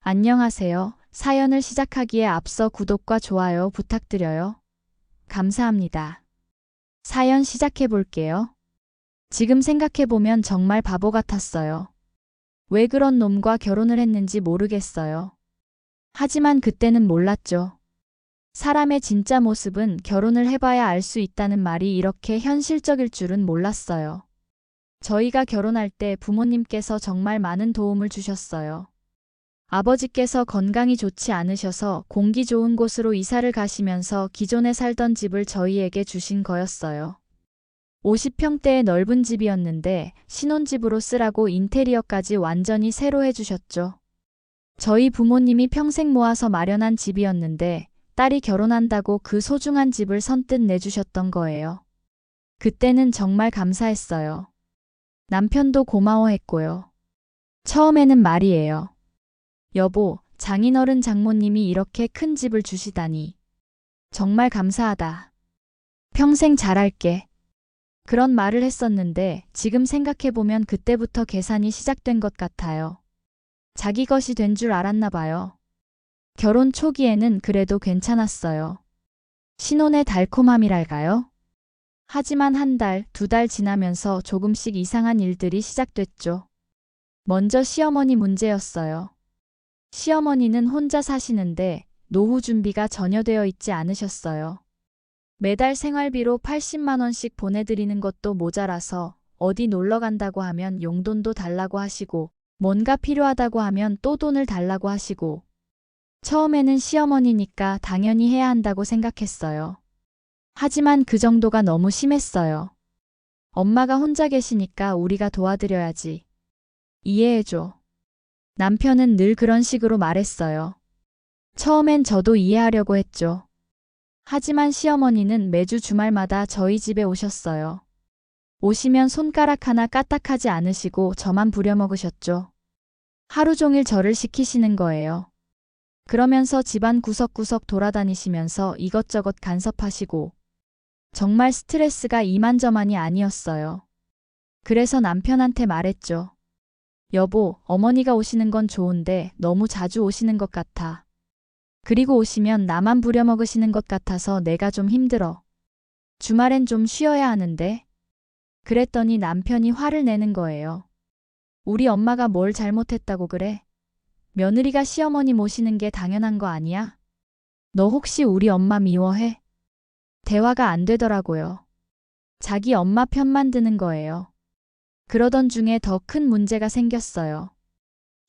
안녕하세요. 사연을 시작하기에 앞서 구독과 좋아요 부탁드려요. 감사합니다. 사연 시작해 볼게요. 지금 생각해보면 정말 바보 같았어요. 왜 그런 놈과 결혼을 했는지 모르겠어요. 하지만 그때는 몰랐죠. 사람의 진짜 모습은 결혼을 해봐야 알 수 있다는 말이 이렇게 현실적일 줄은 몰랐어요. 저희가 결혼할 때 부모님께서 정말 많은 도움을 주셨어요. 아버지께서 건강이 좋지 않으셔서 공기 좋은 곳으로 이사를 가시면서 기존에 살던 집을 저희에게 주신 거였어요. 50평대의 넓은 집이었는데 신혼집으로 쓰라고 인테리어까지 완전히 새로 해주셨죠. 저희 부모님이 평생 모아서 마련한 집이었는데 딸이 결혼한다고 그 소중한 집을 선뜻 내주셨던 거예요. 그때는 정말 감사했어요. 남편도 고마워했고요. 처음에는 말이에요. 여보, 장인어른 장모님이 이렇게 큰 집을 주시다니. 정말 감사하다. 평생 잘할게. 그런 말을 했었는데 지금 생각해보면 그때부터 계산이 시작된 것 같아요. 자기 것이 된 줄 알았나 봐요. 결혼 초기에는 그래도 괜찮았어요. 신혼의 달콤함이랄까요? 하지만 한 달, 두 달 지나면서 조금씩 이상한 일들이 시작됐죠. 먼저 시어머니 문제였어요. 시어머니는 혼자 사시는데 노후 준비가 전혀 되어 있지 않으셨어요. 매달 생활비로 80만 원씩 보내드리는 것도 모자라서 어디 놀러 간다고 하면 용돈도 달라고 하시고 뭔가 필요하다고 하면 또 돈을 달라고 하시고 처음에는 시어머니니까 당연히 해야 한다고 생각했어요. 하지만 그 정도가 너무 심했어요. 엄마가 혼자 계시니까 우리가 도와드려야지. 이해해줘. 남편은 늘 그런 식으로 말했어요. 처음엔 저도 이해하려고 했죠. 하지만 시어머니는 매주 주말마다 저희 집에 오셨어요. 오시면 손가락 하나 까딱하지 않으시고 저만 부려먹으셨죠. 하루 종일 저를 시키시는 거예요. 그러면서 집안 구석구석 돌아다니시면서 이것저것 간섭하시고 정말 스트레스가 이만저만이 아니었어요. 그래서 남편한테 말했죠. 여보, 어머니가 오시는 건 좋은데 너무 자주 오시는 것 같아. 그리고 오시면 나만 부려먹으시는 것 같아서 내가 좀 힘들어. 주말엔 좀 쉬어야 하는데. 그랬더니 남편이 화를 내는 거예요. 우리 엄마가 뭘 잘못했다고 그래? 며느리가 시어머니 모시는 게 당연한 거 아니야? 너 혹시 우리 엄마 미워해? 대화가 안 되더라고요. 자기 엄마 편만 드는 거예요. 그러던 중에 더 큰 문제가 생겼어요.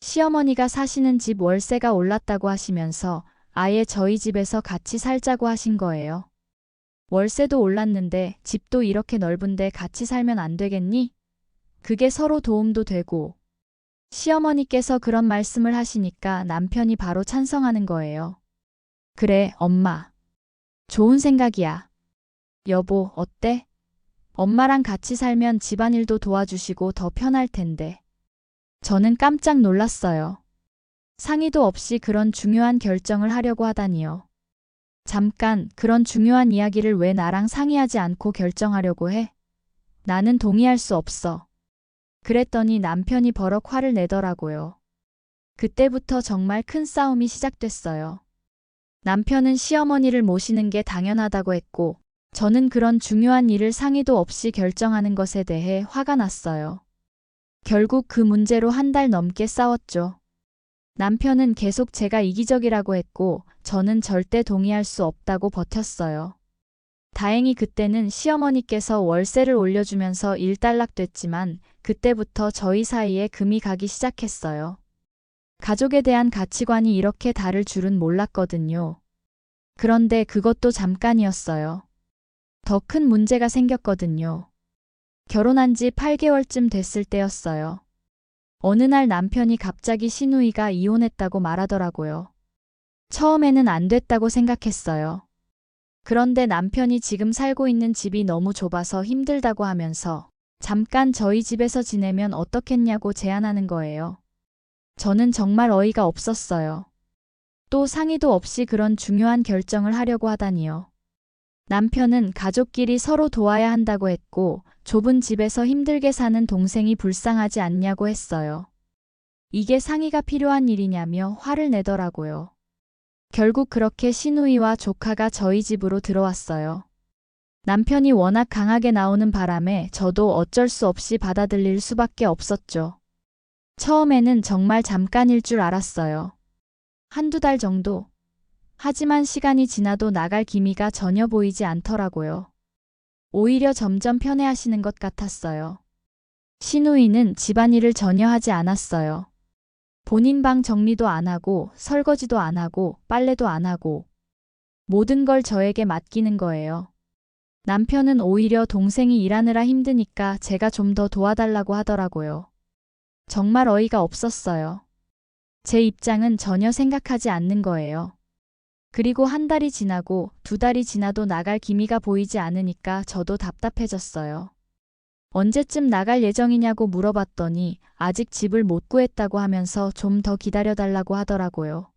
시어머니가 사시는 집 월세가 올랐다고 하시면서 아예 저희 집에서 같이 살자고 하신 거예요. 월세도 올랐는데 집도 이렇게 넓은데 같이 살면 안 되겠니? 그게 서로 도움도 되고. 시어머니께서 그런 말씀을 하시니까 남편이 바로 찬성하는 거예요. 그래, 엄마. 좋은 생각이야. 여보, 어때? 엄마랑 같이 살면 집안일도 도와주시고 더 편할 텐데. 저는 깜짝 놀랐어요. 상의도 없이 그런 중요한 결정을 하려고 하다니요. 잠깐, 그런 중요한 이야기를 왜 나랑 상의하지 않고 결정하려고 해? 나는 동의할 수 없어. 그랬더니 남편이 버럭 화를 내더라고요. 그때부터 정말 큰 싸움이 시작됐어요. 남편은 시어머니를 모시는 게 당연하다고 했고, 저는 그런 중요한 일을 상의도 없이 결정하는 것에 대해 화가 났어요. 결국 그 문제로 한 달 넘게 싸웠죠. 남편은 계속 제가 이기적이라고 했고 저는 절대 동의할 수 없다고 버텼어요. 다행히 그때는 시어머니께서 월세를 올려주면서 일단락됐지만 그때부터 저희 사이에 금이 가기 시작했어요. 가족에 대한 가치관이 이렇게 다를 줄은 몰랐거든요. 그런데 그것도 잠깐이었어요. 더 큰 문제가 생겼거든요. 결혼한 지 8개월쯤 됐을 때였어요. 어느 날 남편이 갑자기 시누이가 이혼했다고 말하더라고요. 처음에는 안 됐다고 생각했어요. 그런데 남편이 지금 살고 있는 집이 너무 좁아서 힘들다고 하면서 잠깐 저희 집에서 지내면 어떻겠냐고 제안하는 거예요. 저는 정말 어이가 없었어요. 또 상의도 없이 그런 중요한 결정을 하려고 하다니요. 남편은 가족끼리 서로 도와야 한다고 했고 좁은 집에서 힘들게 사는 동생이 불쌍하지 않냐고 했어요. 이게 상의가 필요한 일이냐며 화를 내더라고요. 결국 그렇게 시누이와 조카가 저희 집으로 들어왔어요. 남편이 워낙 강하게 나오는 바람에 저도 어쩔 수 없이 받아들일 수밖에 없었죠. 처음에는 정말 잠깐일 줄 알았어요. 한두 달 정도. 하지만 시간이 지나도 나갈 기미가 전혀 보이지 않더라고요. 오히려 점점 편해하시는 것 같았어요. 시누이는 집안일을 전혀 하지 않았어요. 본인 방 정리도 안 하고 설거지도 안 하고 빨래도 안 하고 모든 걸 저에게 맡기는 거예요. 남편은 오히려 동생이 일하느라 힘드니까 제가 좀 더 도와달라고 하더라고요. 정말 어이가 없었어요. 제 입장은 전혀 생각하지 않는 거예요. 그리고 한 달이 지나고 두 달이 지나도 나갈 기미가 보이지 않으니까 저도 답답해졌어요. 언제쯤 나갈 예정이냐고 물어봤더니 아직 집을 못 구했다고 하면서 좀 더 기다려달라고 하더라고요.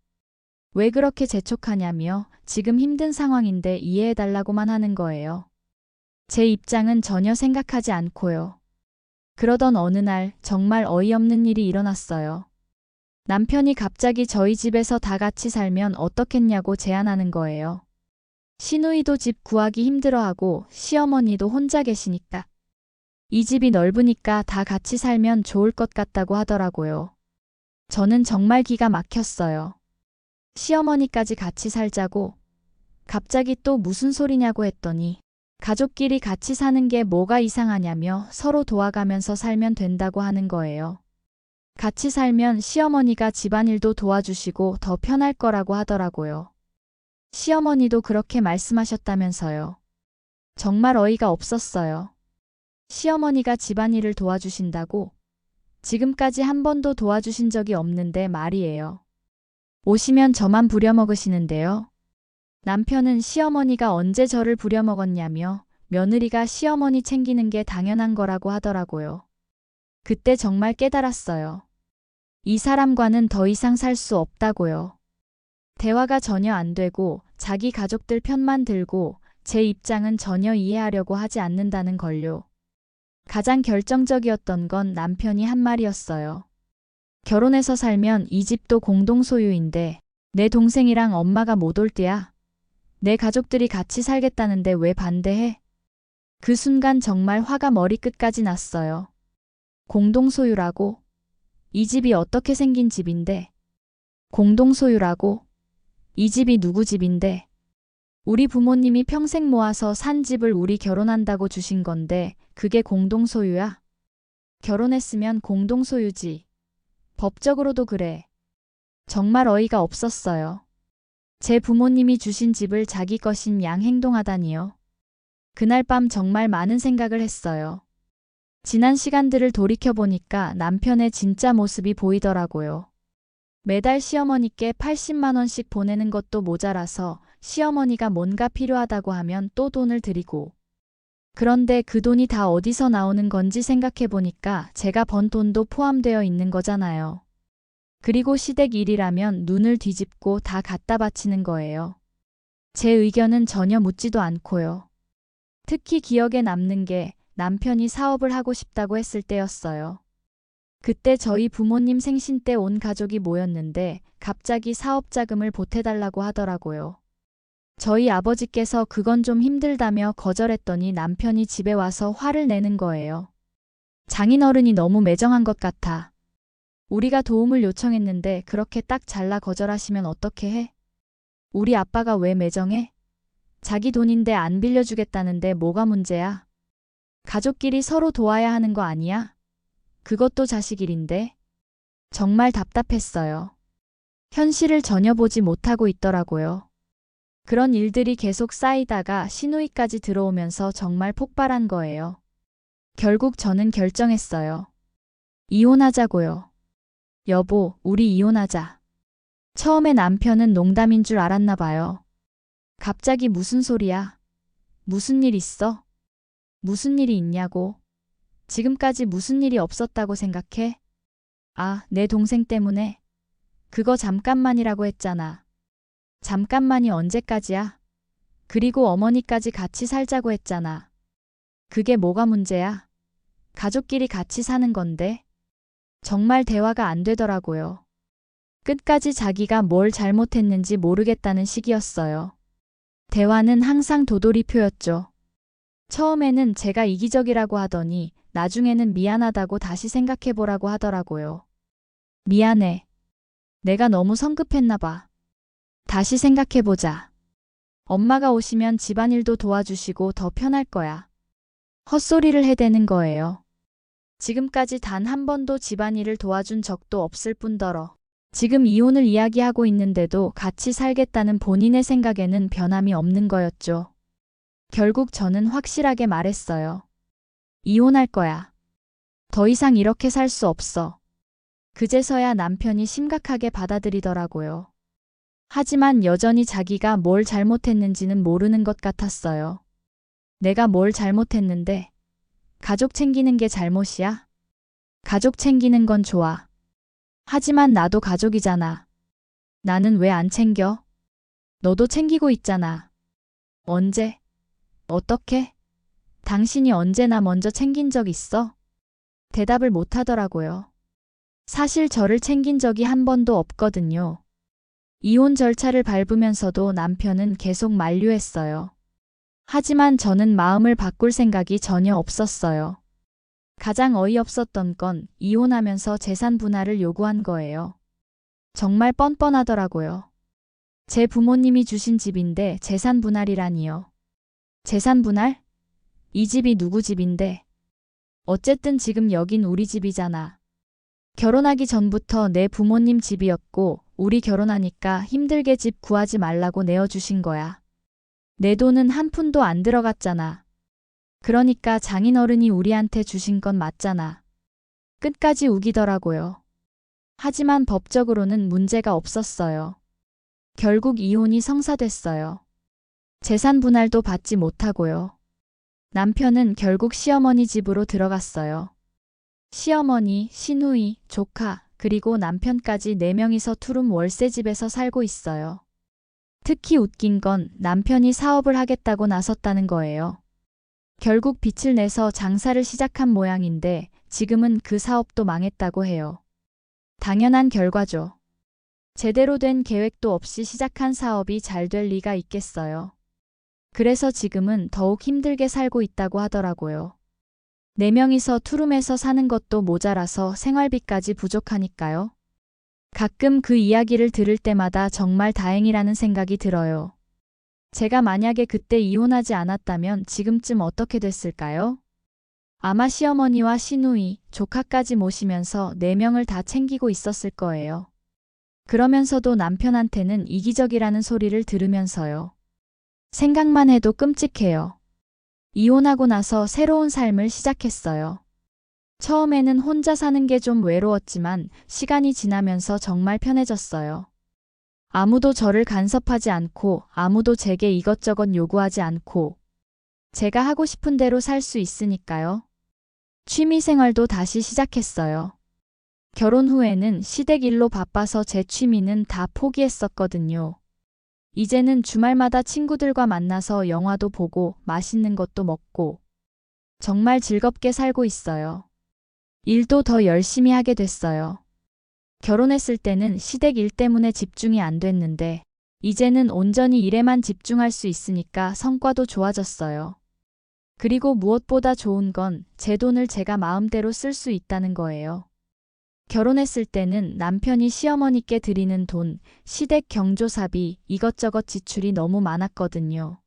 왜 그렇게 재촉하냐며 지금 힘든 상황인데 이해해달라고만 하는 거예요. 제 입장은 전혀 생각하지 않고요. 그러던 어느 날 정말 어이없는 일이 일어났어요. 남편이 갑자기 저희 집에서 다 같이 살면 어떻겠냐고 제안하는 거예요. 시누이도 집 구하기 힘들어하고 시어머니도 혼자 계시니까. 이 집이 넓으니까 다 같이 살면 좋을 것 같다고 하더라고요. 저는 정말 기가 막혔어요. 시어머니까지 같이 살자고? 갑자기 또 무슨 소리냐고 했더니 가족끼리 같이 사는 게 뭐가 이상하냐며 서로 도와가면서 살면 된다고 하는 거예요. 같이 살면 시어머니가 집안일도 도와주시고 더 편할 거라고 하더라고요. 시어머니도 그렇게 말씀하셨다면서요. 정말 어이가 없었어요. 시어머니가 집안일을 도와주신다고? 지금까지 한 번도 도와주신 적이 없는데 말이에요. 오시면 저만 부려먹으시는데요. 남편은 시어머니가 언제 저를 부려먹었냐며 며느리가 시어머니 챙기는 게 당연한 거라고 하더라고요. 그때 정말 깨달았어요. 이 사람과는 더 이상 살 수 없다고요. 대화가 전혀 안 되고 자기 가족들 편만 들고 제 입장은 전혀 이해하려고 하지 않는다는 걸요. 가장 결정적이었던 건 남편이 한 말이었어요. 결혼해서 살면 이 집도 공동 소유인데 내 동생이랑 엄마가 못 올 때야. 내 가족들이 같이 살겠다는데 왜 반대해? 그 순간 정말 화가 머리끝까지 났어요. 공동 소유라고? 이 집이 어떻게 생긴 집인데? 공동 소유라고? 이 집이 누구 집인데? 우리 부모님이 평생 모아서 산 집을 우리 결혼한다고 주신 건데 그게 공동 소유야? 결혼했으면 공동 소유지. 법적으로도 그래. 정말 어이가 없었어요. 제 부모님이 주신 집을 자기 것인 양 행동하다니요. 그날 밤 정말 많은 생각을 했어요. 지난 시간들을 돌이켜보니까 남편의 진짜 모습이 보이더라고요. 매달 시어머니께 80만 원씩 보내는 것도 모자라서 시어머니가 뭔가 필요하다고 하면 또 돈을 드리고. 그런데 그 돈이 다 어디서 나오는 건지 생각해보니까 제가 번 돈도 포함되어 있는 거잖아요. 그리고 시댁 일이라면 눈을 뒤집고 다 갖다 바치는 거예요. 제 의견은 전혀 묻지도 않고요. 특히 기억에 남는 게 남편이 사업을 하고 싶다고 했을 때였어요. 그때 저희 부모님 생신 때 온 가족이 모였는데 갑자기 사업 자금을 보태달라고 하더라고요. 저희 아버지께서 그건 좀 힘들다며 거절했더니 남편이 집에 와서 화를 내는 거예요. 장인어른이 너무 매정한 것 같아. 우리가 도움을 요청했는데 그렇게 딱 잘라 거절하시면 어떻게 해? 우리 아빠가 왜 매정해? 자기 돈인데 안 빌려주겠다는데 뭐가 문제야? 가족끼리 서로 도와야 하는 거 아니야? 그것도 자식 일인데. 정말 답답했어요. 현실을 전혀 보지 못하고 있더라고요. 그런 일들이 계속 쌓이다가 시누이까지 들어오면서 정말 폭발한 거예요. 결국 저는 결정했어요. 이혼하자고요. 여보, 우리 이혼하자. 처음에 남편은 농담인 줄 알았나 봐요. 갑자기 무슨 소리야? 무슨 일 있어? 무슨 일이 있냐고? 지금까지 무슨 일이 없었다고 생각해? 아, 내 동생 때문에? 그거 잠깐만이라고 했잖아. 잠깐만이 언제까지야? 그리고 어머니까지 같이 살자고 했잖아. 그게 뭐가 문제야? 가족끼리 같이 사는 건데. 정말 대화가 안 되더라고요. 끝까지 자기가 뭘 잘못했는지 모르겠다는 식이었어요. 대화는 항상 도돌이표였죠. 처음에는 제가 이기적이라고 하더니 나중에는 미안하다고 다시 생각해보라고 하더라고요. 미안해. 내가 너무 성급했나 봐. 다시 생각해보자. 엄마가 오시면 집안일도 도와주시고 더 편할 거야. 헛소리를 해대는 거예요. 지금까지 단 한 번도 집안일을 도와준 적도 없을 뿐더러 지금 이혼을 이야기하고 있는데도 같이 살겠다는 본인의 생각에는 변함이 없는 거였죠. 결국 저는 확실하게 말했어요. 이혼할 거야. 더 이상 이렇게 살 수 없어. 그제서야 남편이 심각하게 받아들이더라고요. 하지만 여전히 자기가 뭘 잘못했는지는 모르는 것 같았어요. 내가 뭘 잘못했는데? 가족 챙기는 게 잘못이야? 가족 챙기는 건 좋아. 하지만 나도 가족이잖아. 나는 왜 안 챙겨? 너도 챙기고 있잖아. 언제? 어떻게? 당신이 언제 나 먼저 챙긴 적 있어? 대답을 못 하더라고요. 사실 저를 챙긴 적이 한 번도 없거든요. 이혼 절차를 밟으면서도 남편은 계속 만류했어요. 하지만 저는 마음을 바꿀 생각이 전혀 없었어요. 가장 어이없었던 건 이혼하면서 재산 분할을 요구한 거예요. 정말 뻔뻔하더라고요. 제 부모님이 주신 집인데 재산 분할이라니요. 재산 분할? 이 집이 누구 집인데? 어쨌든 지금 여긴 우리 집이잖아. 결혼하기 전부터 내 부모님 집이었고 우리 결혼하니까 힘들게 집 구하지 말라고 내어주신 거야. 내 돈은 한 푼도 안 들어갔잖아. 그러니까 장인어른이 우리한테 주신 건 맞잖아. 끝까지 우기더라고요. 하지만 법적으로는 문제가 없었어요. 결국 이혼이 성사됐어요. 재산 분할도 받지 못하고요. 남편은 결국 시어머니 집으로 들어갔어요. 시어머니, 시누이, 조카, 그리고 남편까지 4명이서 투룸 월세집에서 살고 있어요. 특히 웃긴 건 남편이 사업을 하겠다고 나섰다는 거예요. 결국 빚을 내서 장사를 시작한 모양인데 지금은 그 사업도 망했다고 해요. 당연한 결과죠. 제대로 된 계획도 없이 시작한 사업이 잘 될 리가 있겠어요. 그래서 지금은 더욱 힘들게 살고 있다고 하더라고요. 4명이서 투룸에서 사는 것도 모자라서 생활비까지 부족하니까요. 가끔 그 이야기를 들을 때마다 정말 다행이라는 생각이 들어요. 제가 만약에 그때 이혼하지 않았다면 지금쯤 어떻게 됐을까요? 아마 시어머니와 시누이, 조카까지 모시면서 4명을 다 챙기고 있었을 거예요. 그러면서도 남편한테는 이기적이라는 소리를 들으면서요. 생각만 해도 끔찍해요. 이혼하고 나서 새로운 삶을 시작했어요. 처음에는 혼자 사는 게 좀 외로웠지만 시간이 지나면서 정말 편해졌어요. 아무도 저를 간섭하지 않고 아무도 제게 이것저것 요구하지 않고 제가 하고 싶은 대로 살 수 있으니까요. 취미 생활도 다시 시작했어요. 결혼 후에는 시댁 일로 바빠서 제 취미는 다 포기했었거든요. 이제는 주말마다 친구들과 만나서 영화도 보고 맛있는 것도 먹고 정말 즐겁게 살고 있어요. 일도 더 열심히 하게 됐어요. 결혼했을 때는 시댁 일 때문에 집중이 안 됐는데 이제는 온전히 일에만 집중할 수 있으니까 성과도 좋아졌어요. 그리고 무엇보다 좋은 건 제 돈을 제가 마음대로 쓸 수 있다는 거예요. 결혼했을 때는 남편이 시어머니께 드리는 돈, 시댁 경조사비, 이것저것 지출이 너무 많았거든요.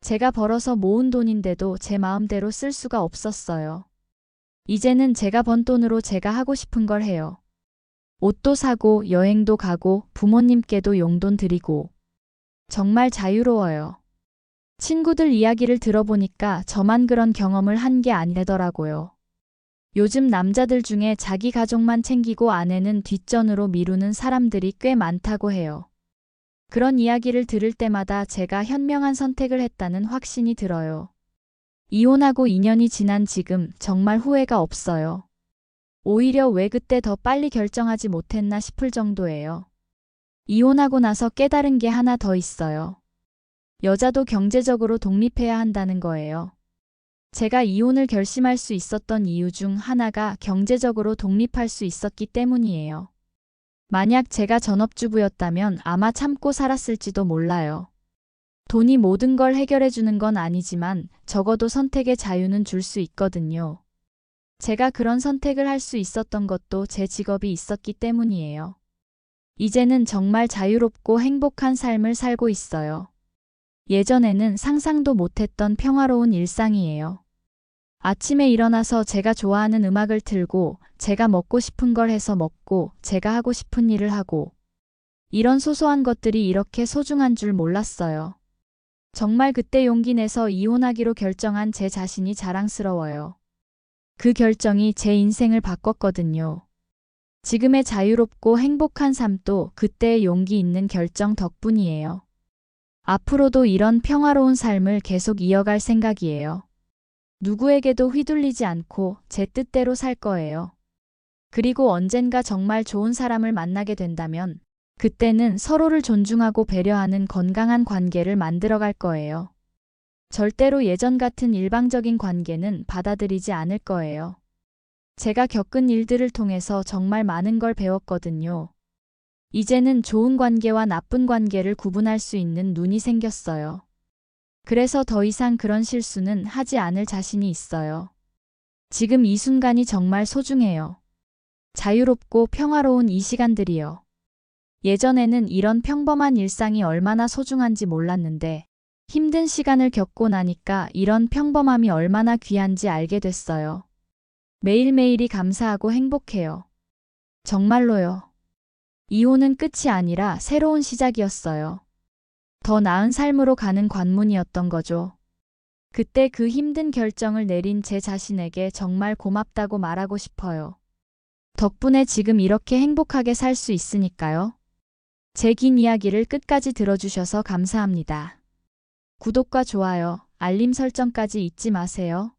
제가 벌어서 모은 돈인데도 제 마음대로 쓸 수가 없었어요. 이제는 제가 번 돈으로 제가 하고 싶은 걸 해요. 옷도 사고 여행도 가고 부모님께도 용돈 드리고 정말 자유로워요. 친구들 이야기를 들어보니까 저만 그런 경험을 한 게 아니더라고요. 요즘 남자들 중에 자기 가족만 챙기고 아내는 뒷전으로 미루는 사람들이 꽤 많다고 해요. 그런 이야기를 들을 때마다 제가 현명한 선택을 했다는 확신이 들어요. 이혼하고 2년이 지난 지금 정말 후회가 없어요. 오히려 왜 그때 더 빨리 결정하지 못했나 싶을 정도예요. 이혼하고 나서 깨달은 게 하나 더 있어요. 여자도 경제적으로 독립해야 한다는 거예요. 제가 이혼을 결심할 수 있었던 이유 중 하나가 경제적으로 독립할 수 있었기 때문이에요. 만약 제가 전업주부였다면 아마 참고 살았을지도 몰라요. 돈이 모든 걸 해결해 주는 건 아니지만 적어도 선택의 자유는 줄 수 있거든요. 제가 그런 선택을 할 수 있었던 것도 제 직업이 있었기 때문이에요. 이제는 정말 자유롭고 행복한 삶을 살고 있어요. 예전에는 상상도 못했던 평화로운 일상이에요. 아침에 일어나서 제가 좋아하는 음악을 틀고 제가 먹고 싶은 걸 해서 먹고 제가 하고 싶은 일을 하고 이런 소소한 것들이 이렇게 소중한 줄 몰랐어요. 정말 그때 용기 내서 이혼하기로 결정한 제 자신이 자랑스러워요. 그 결정이 제 인생을 바꿨거든요. 지금의 자유롭고 행복한 삶도 그때의 용기 있는 결정 덕분이에요. 앞으로도 이런 평화로운 삶을 계속 이어갈 생각이에요. 누구에게도 휘둘리지 않고 제 뜻대로 살 거예요. 그리고 언젠가 정말 좋은 사람을 만나게 된다면 그때는 서로를 존중하고 배려하는 건강한 관계를 만들어갈 거예요. 절대로 예전 같은 일방적인 관계는 받아들이지 않을 거예요. 제가 겪은 일들을 통해서 정말 많은 걸 배웠거든요. 이제는 좋은 관계와 나쁜 관계를 구분할 수 있는 눈이 생겼어요. 그래서 더 이상 그런 실수는 하지 않을 자신이 있어요. 지금 이 순간이 정말 소중해요. 자유롭고 평화로운 이 시간들이요. 예전에는 이런 평범한 일상이 얼마나 소중한지 몰랐는데 힘든 시간을 겪고 나니까 이런 평범함이 얼마나 귀한지 알게 됐어요. 매일매일이 감사하고 행복해요. 정말로요. 이혼은 끝이 아니라 새로운 시작이었어요. 더 나은 삶으로 가는 관문이었던 거죠. 그때 그 힘든 결정을 내린 제 자신에게 정말 고맙다고 말하고 싶어요. 덕분에 지금 이렇게 행복하게 살 수 있으니까요. 제 긴 이야기를 끝까지 들어주셔서 감사합니다. 구독과 좋아요, 알림 설정까지 잊지 마세요.